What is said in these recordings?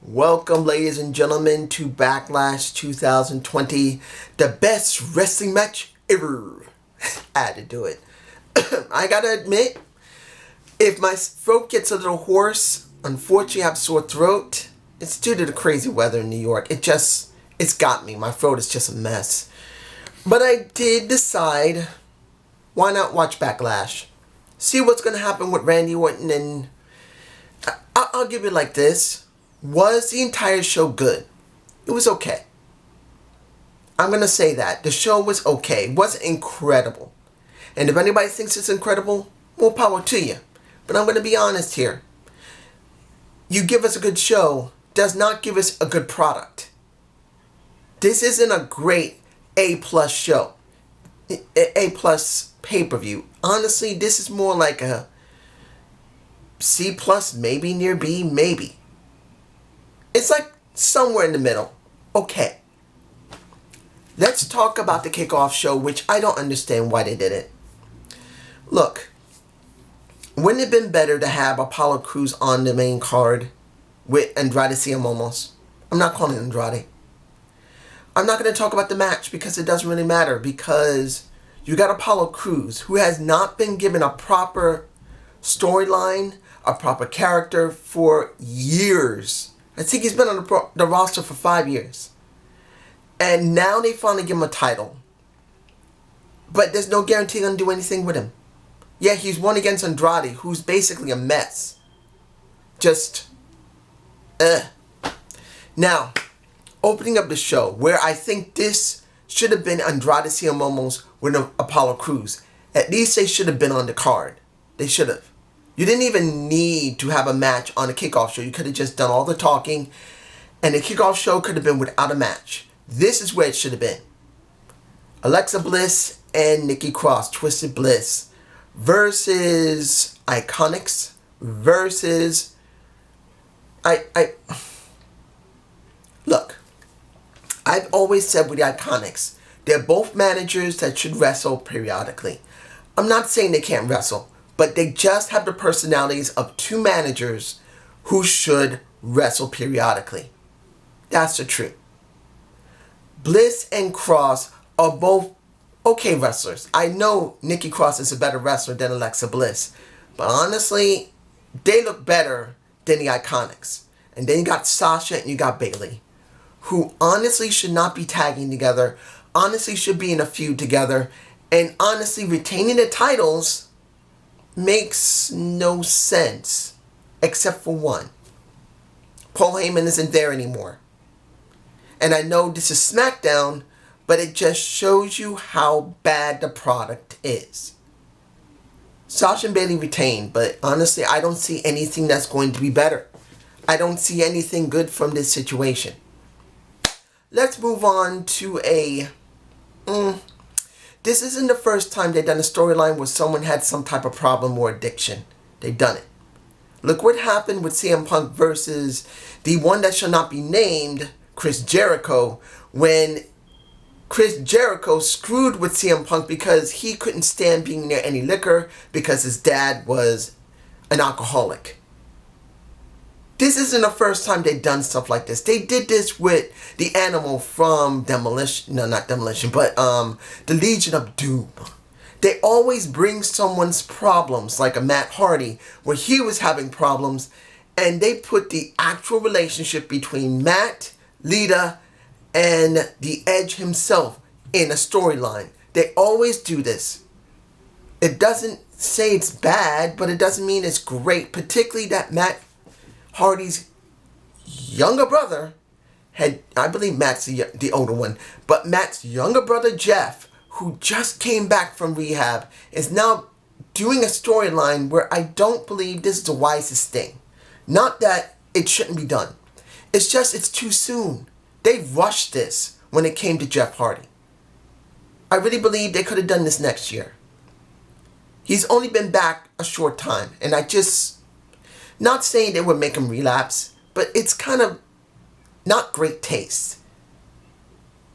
Welcome, ladies and gentlemen, to Backlash 2020, the best wrestling match ever. I had to do it. I gotta admit, if my throat gets a little hoarse, unfortunately I have sore throat. It's due to the crazy weather in New York. It's got me. My throat is just a mess. But I did decide, why not watch Backlash? See what's gonna happen with Randy Orton, and I'll give it like this. Was the entire show good? It was okay. I'm going to say that. The show was okay. It wasn't incredible. And if anybody thinks it's incredible, more power to you. But I'm going to be honest here. You give us a good show does not give us a good product. This isn't a great A+ show. A+ pay-per-view. Honestly, this is more like a C+, maybe near B, maybe. It's like somewhere in the middle. Okay. Let's talk about the kickoff show, which I don't understand why they did it. Look, wouldn't it have been better to have Apollo Crews on the main card with Andrade Cien Momos? I'm not calling Andrade. I'm not going to talk about the match because it doesn't really matter, because you got Apollo Crews, who has not been given a proper storyline, a proper character for years. I think he's been on the roster for 5 years. And now they finally give him a title. But there's no guarantee they're going to do anything with him. Yeah, he's won against Andrade, who's basically a mess. Now, opening up the show, where I think this should have been Andrade Cien Momos with Apollo Crews. At least they should have been on the card. They should have. You didn't even need to have a match on the kickoff show. You could have just done all the talking, and the kickoff show could have been without a match. This is where it should have been. Alexa Bliss and Nikki Cross, Twisted Bliss, versus Iconics, versus... Look, I've always said with the Iconics, they're both managers that should wrestle periodically. I'm not saying they can't wrestle, but they just have the personalities of two managers who should wrestle periodically. That's the truth. Bliss and Cross are both okay wrestlers. I know Nikki Cross is a better wrestler than Alexa Bliss, but honestly, they look better than the Iconics. And then you got Sasha and you got Bayley, who honestly should not be tagging together, honestly should be in a feud together, and honestly retaining the titles makes no sense, except for one. Paul Heyman isn't there anymore. And I know this is SmackDown, but it just shows you how bad the product is. Sasha and Bayley retain, but honestly, I don't see anything that's going to be better. I don't see anything good from this situation. Let's move on to a... This isn't the first time they've done a storyline where someone had some type of problem or addiction. They've done it. Look what happened with CM Punk versus the one that shall not be named, Chris Jericho, when Chris Jericho screwed with CM Punk because he couldn't stand being near any liquor because his dad was an alcoholic. This isn't the first time they've done stuff like this. They did this with the Animal from Demolition. No, not Demolition, but the Legion of Doom. They always bring someone's problems, like a Matt Hardy, where he was having problems, and they put the actual relationship between Matt, Lita, and the Edge himself in a storyline. They always do this. It doesn't say it's bad, but it doesn't mean it's great, particularly that Matt Hardy's younger brother I believe Matt's the older one, but Matt's younger brother Jeff, who just came back from rehab, is now doing a storyline where I don't believe this is the wisest thing. Not that it shouldn't be done. It's just it's too soon. They rushed this when it came to Jeff Hardy. I really believe they could have done this next year. He's only been back a short time, and not saying they would make him relapse, but it's kind of not great taste.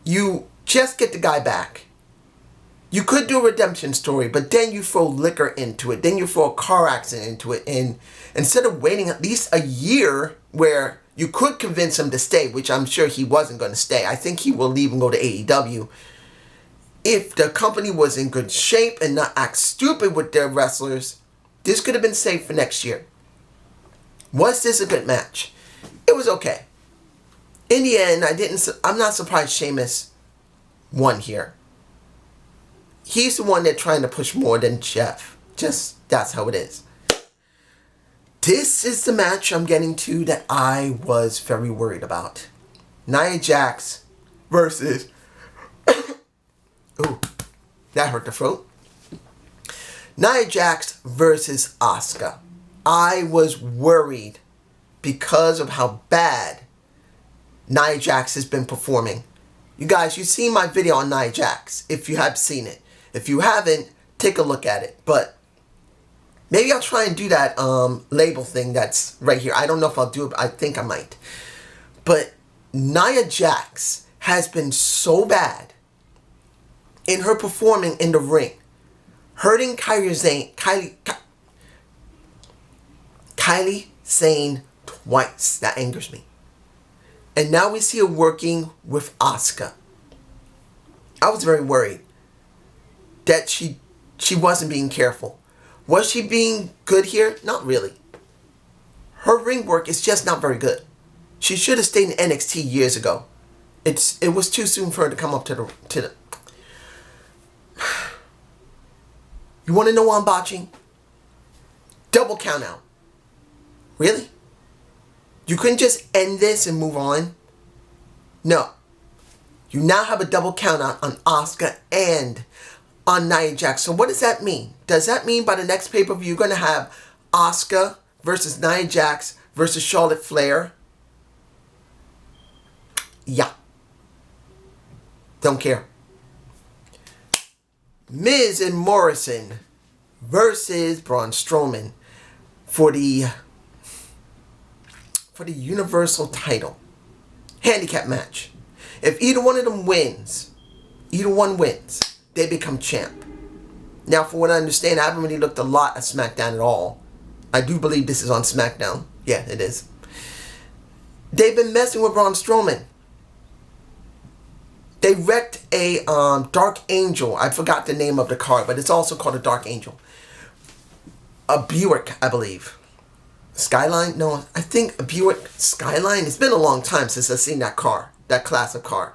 You just get the guy back. You could do a redemption story, but then you throw liquor into it. Then you throw a car accident into it. And instead of waiting at least a year where you could convince him to stay, which I'm sure he wasn't going to stay. I think he will leave and go to AEW. If the company was in good shape and not act stupid with their wrestlers, this could have been saved for next year. Was this a good match? It was okay. In the end, I'm not surprised Sheamus won here. He's the one that's trying to push more than Jeff. Just, that's how it is. This is the match I'm getting to that I was very worried about. Nia Jax versus... Ooh, that hurt the throat. Nia Jax versus Asuka. I was worried because of how bad Nia Jax has been performing. You guys, you've seen my video on Nia Jax, if you have seen it. If you haven't, take a look at it. But maybe I'll try and do that label thing that's right here. I don't know if I'll do it, but I think I might. But Nia Jax has been so bad in her performing in the ring. Hurting Kylie Sane twice. That angers me. And now we see her working with Asuka. I was very worried that she wasn't being careful. Was she being good here? Not really. Her ring work is just not very good. She should have stayed in NXT years ago. It was too soon for her to come up to the You want to know why I'm botching? Double count out. Really? You couldn't just end this and move on? No. You now have a double count out on Asuka and on Nia Jax. So what does that mean? Does that mean by the next pay-per-view you're going to have Asuka versus Nia Jax versus Charlotte Flair? Yeah. Don't care. Miz and Morrison versus Braun Strowman for the Universal title. Handicap match. If either one of them wins, they become champ. Now, for what I understand, I haven't really looked a lot at SmackDown at all. I do believe this is on SmackDown. Yeah, it is. They've been messing with Braun Strowman. They wrecked a Dark Angel. I forgot the name of the car, but it's also called a Dark Angel. A Buick, I believe. Skyline? No, I think a Buick Skyline. It's been a long time since I've seen that car. That class of car.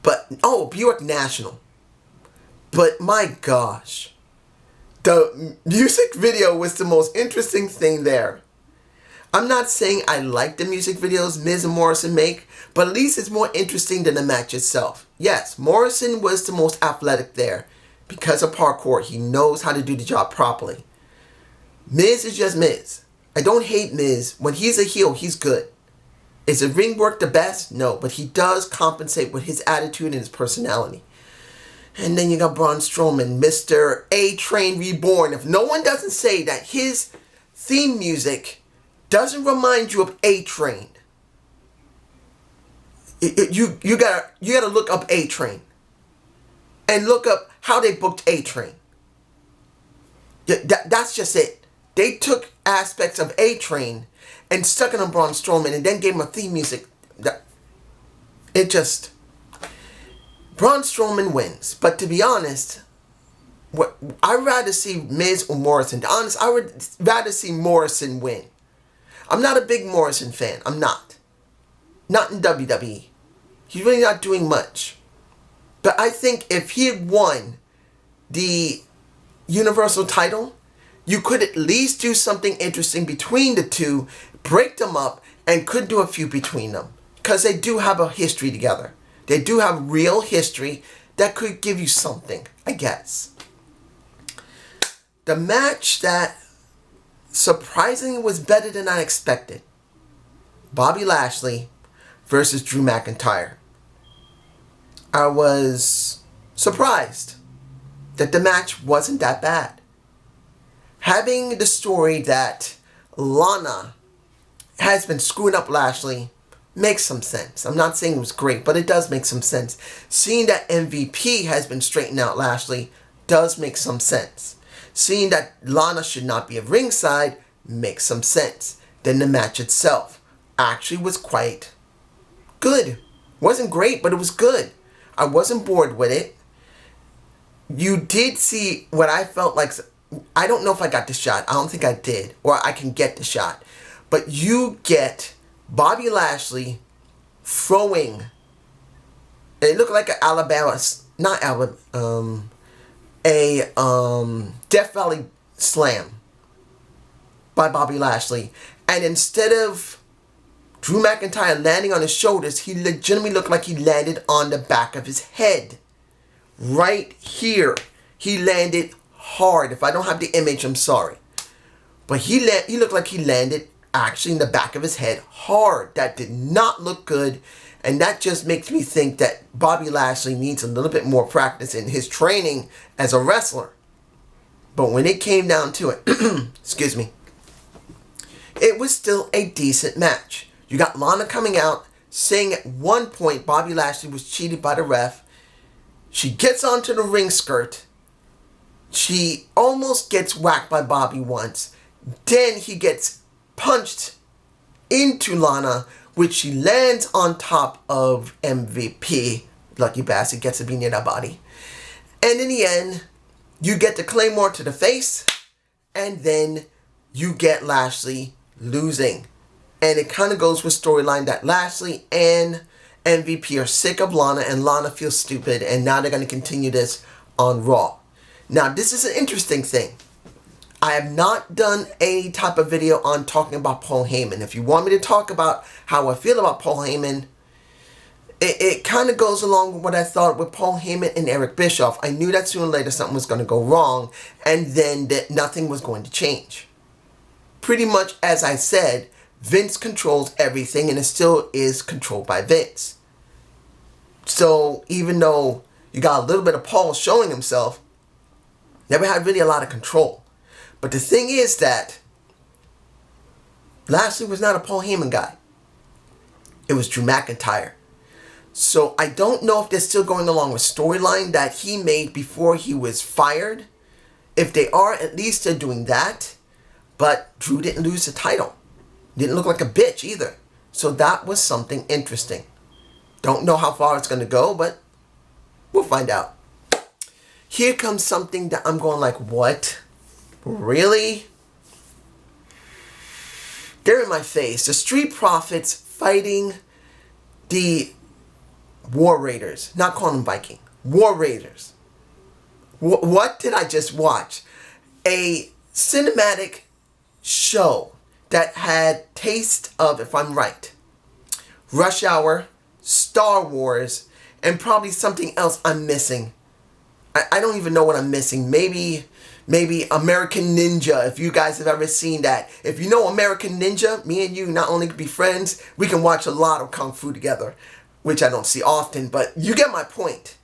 But, Buick National. But my gosh. The music video was the most interesting thing there. I'm not saying I like the music videos Miz and Morrison make, but at least it's more interesting than the match itself. Yes, Morrison was the most athletic there. Because of parkour, he knows how to do the job properly. Miz is just Miz. I don't hate Miz. When he's a heel, he's good. Is the ring work the best? No, but he does compensate with his attitude and his personality. And then you got Braun Strowman, Mr. A-Train Reborn. If no one doesn't say that his theme music doesn't remind you of A-Train, you gotta look up A-Train and look up how they booked A-Train. That's just it. They took aspects of A-Train and stuck it on Braun Strowman and then gave him a theme music. Braun Strowman wins. But to be honest, I'd rather see Miz or Morrison. To be honest, I would rather see Morrison win. I'm not a big Morrison fan. I'm not. Not in WWE. He's really not doing much. But I think if he had won the Universal title, you could at least do something interesting between the two, break them up, and could do a feud between them. Because they do have a history together. They do have real history that could give you something, I guess. The match that surprisingly was better than I expected. Bobby Lashley versus Drew McIntyre. I was surprised that the match wasn't that bad. Having the story that Lana has been screwing up Lashley makes some sense. I'm not saying it was great, but it does make some sense. Seeing that MVP has been straightening out Lashley does make some sense. Seeing that Lana should not be at ringside makes some sense. than the match itself. Actually was quite good. Wasn't great, but it was good. I wasn't bored with it. You did see what I felt like. I don't know if I got the shot. I don't think I did. Or I can get the shot. But you get Bobby Lashley throwing. It looked like an Alabama, not Alabama, a Death Valley Slam by Bobby Lashley. And instead of Drew McIntyre landing on his shoulders, he legitimately looked like he landed on the back of his head. Right here. He landed hard. If I don't have the image, I'm sorry. But he looked like he landed actually in the back of his head hard. That did not look good. And that just makes me think that Bobby Lashley needs a little bit more practice in his training as a wrestler. But when it came down to it, excuse me, it was still a decent match. You got Lana coming out saying at one point Bobby Lashley was cheated by the ref. She gets onto the ring skirt. She almost gets whacked by Bobby once. Then he gets punched into Lana, which she lands on top of MVP. Lucky bastard gets to be near that body. And in the end, you get the Claymore to the face. And then you get Lashley losing. And it kind of goes with storyline that Lashley and MVP are sick of Lana. And Lana feels stupid. And now they're going to continue this on Raw. Now, this is an interesting thing. I have not done any type of video on talking about Paul Heyman. If you want me to talk about how I feel about Paul Heyman, it kind of goes along with what I thought with Paul Heyman and Eric Bischoff. I knew that sooner or later something was going to go wrong, and then that nothing was going to change. Pretty much as I said, Vince controls everything, and it still is controlled by Vince. So even though you got a little bit of Paul showing himself, never had really a lot of control. But the thing is that Lashley was not a Paul Heyman guy. It was Drew McIntyre. So I don't know if they're still going along with storyline that he made before he was fired. If they are, at least they're doing that. But Drew didn't lose the title. Didn't look like a bitch either. So that was something interesting. Don't know how far it's going to go, but we'll find out. Here comes something that I'm going like, what? Really? They're in my face. The Street Profits fighting the War Raiders. Not calling them Viking. War Raiders. What did I just watch? A cinematic show that had taste of, if I'm right, Rush Hour, Star Wars, and probably something else I'm missing. I don't even know what I'm missing. Maybe American Ninja, if you guys have ever seen that. If you know American Ninja, me and you not only can be friends, we can watch a lot of Kung Fu together, which I don't see often, but you get my point.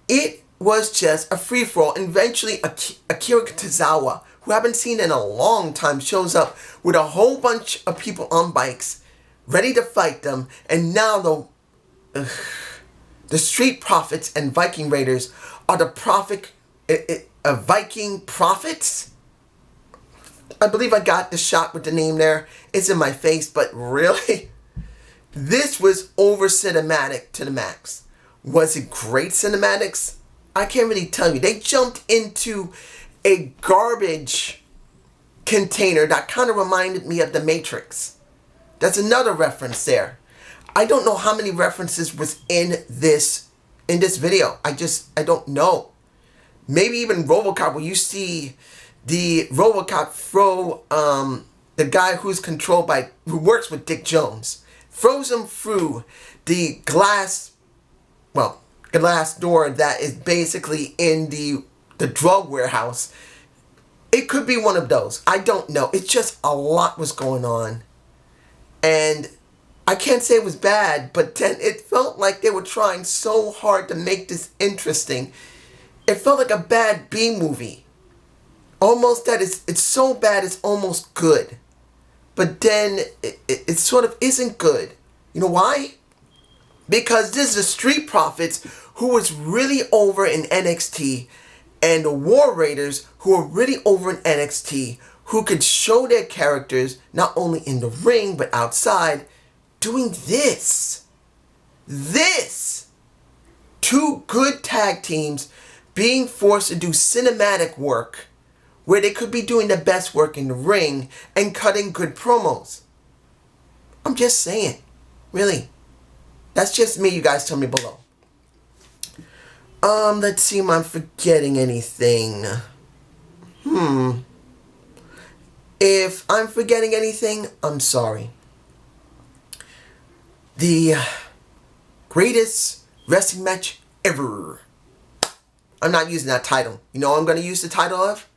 It was just a free-for-all. Eventually, Akira Tozawa, who I haven't seen in a long time, shows up with a whole bunch of people on bikes, ready to fight them, and now the Street Profits and Viking Raiders are the Viking Prophets? I believe I got the shot with the name there. It's in my face, but really? This was over cinematic to the max. Was it great cinematics? I can't really tell you. They jumped into a garbage container that kind of reminded me of The Matrix. That's another reference there. I don't know how many references was in this video. I don't know. Maybe even RoboCop, where you see the RoboCop throw the guy who works with Dick Jones, throws him through the glass door that is basically in the drug warehouse. It could be one of those. I don't know. It's just a lot was going on. And I can't say it was bad, but then it felt like they were trying so hard to make this interesting. It felt like a bad B-movie. Almost that it's so bad it's almost good. But then it sort of isn't good. You know why? Because this is the Street Profits who was really over in NXT, and the War Raiders who are really over in NXT, who could show their characters not only in the ring but outside doing this. This. Two good tag teams being forced to do cinematic work where they could be doing the best work in the ring and cutting good promos. I'm just saying. Really. That's just me. You guys tell me below. Let's see if I'm forgetting anything. If I'm forgetting anything, I'm sorry. The greatest wrestling match ever. I'm not using that title. You know what I'm going to use the title of?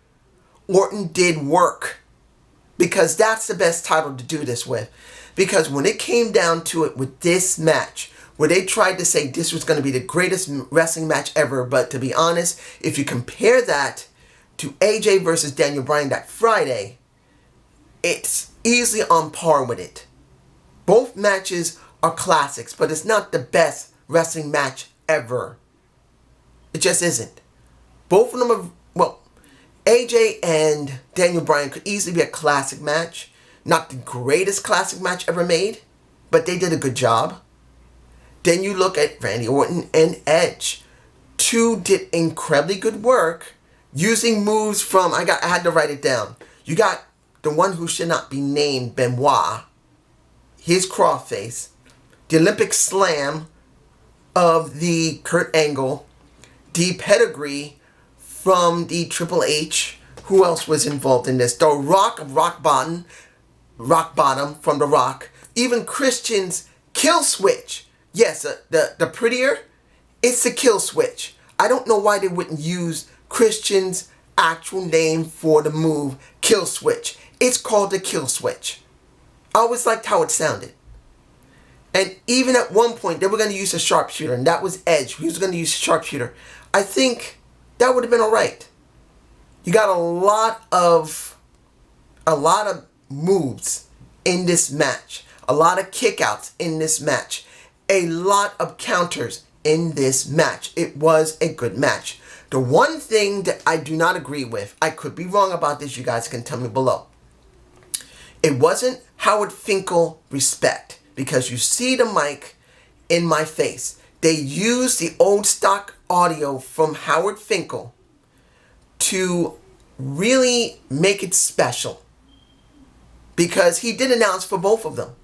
Orton did work. Because that's the best title to do this with. Because when it came down to it with this match, where they tried to say this was going to be the greatest wrestling match ever, but to be honest, if you compare that to AJ versus Daniel Bryan that Friday, it's easily on par with it. Both matches are classics, but it's not the best wrestling match ever. It just isn't. Both of them are, well, AJ and Daniel Bryan could easily be a classic match. Not the greatest classic match ever made, but they did a good job. Then you look at Randy Orton and Edge. Two did incredibly good work using moves from, I had to write it down. You got the one who should not be named, Benoit, his crossface, the Olympic slam of the Kurt Angle, the pedigree from the Triple H. Who else was involved in this? The Rock of Rock Bottom from The Rock. Even Christian's kill switch. Yes, the prettier, it's the kill switch. I don't know why they wouldn't use Christian's actual name for the move, kill switch. It's called the kill switch. I always liked how it sounded. And even at one point, they were going to use a sharpshooter, and that was Edge. He was going to use a sharpshooter. I think that would have been all right. You got a lot of moves in this match. A lot of kickouts in this match. A lot of counters in this match. It was a good match. The one thing that I do not agree with, I could be wrong about this, you guys can tell me below. It wasn't Howard Finkel respect, because you see the mic in my face. They used the old stock audio from Howard Finkel to really make it special, because he did announce for both of them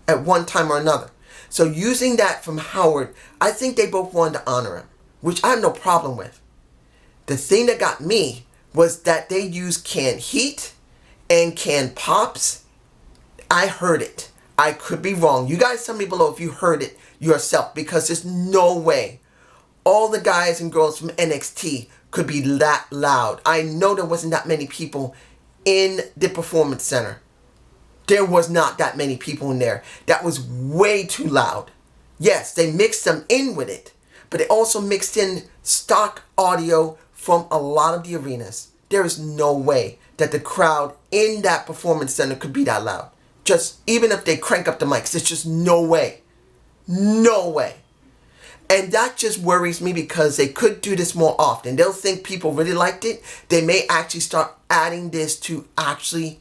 at one time or another. So using that from Howard, I think they both wanted to honor him, which I have no problem with. The thing that got me was that they used canned heat and canned pops. I heard it. I could be wrong. You guys tell me below if you heard it yourself, because there's no way all the guys and girls from NXT could be that loud. I know there wasn't that many people in the Performance Center. There was not that many people in there. That was way too loud. Yes, they mixed them in with it, but they also mixed in stock audio from a lot of the arenas. There is no way that the crowd in that Performance Center could be that loud. Just, even if they crank up the mics, there's just no way. No way. And that just worries me, because they could do this more often. They'll think people really liked it. They may actually start adding this to actually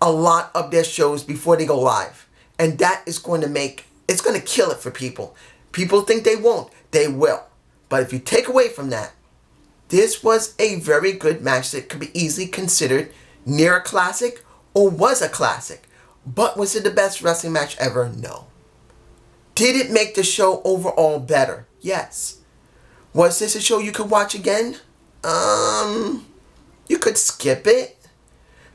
a lot of their shows before they go live. And that is going to make, it's going to kill it for people. People think they won't. They will. But if you take away from that, this was a very good match that could be easily considered near a classic or was a classic. But was it the best wrestling match ever? No. Did it make the show overall better? Yes. Was this a show you could watch again? You could skip it,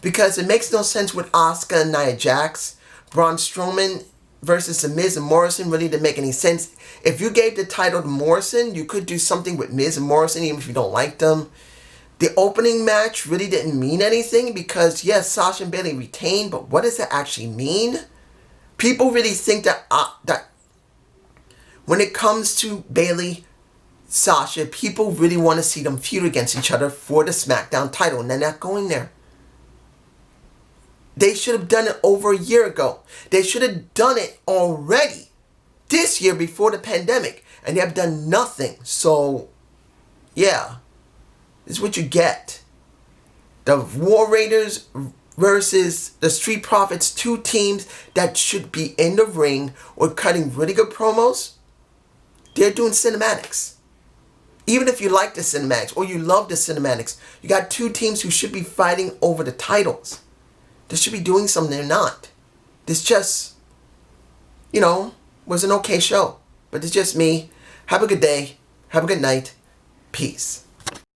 because it makes no sense with Asuka and Nia Jax. Braun Strowman versus The Miz and Morrison really didn't make any sense. If you gave the title to Morrison, you could do something with Miz and Morrison, even if you don't like them. The opening match really didn't mean anything, because yes, Sasha and Bayley retained, but what does that actually mean? People really think that when it comes to Bayley, Sasha, people really want to see them feud against each other for the SmackDown title, and they're not going there. They should have done it over a year ago. They should have done it already this year before the pandemic, and they have done nothing. So, yeah, this is what you get. The War Raiders versus the Street Profits, two teams that should be in the ring or cutting really good promos, they're doing cinematics. Even if you like the cinematics or you love the cinematics, you got two teams who should be fighting over the titles. They should be doing something they're not. This just, was an okay show. But it's just me. Have a good day. Have a good night. Peace.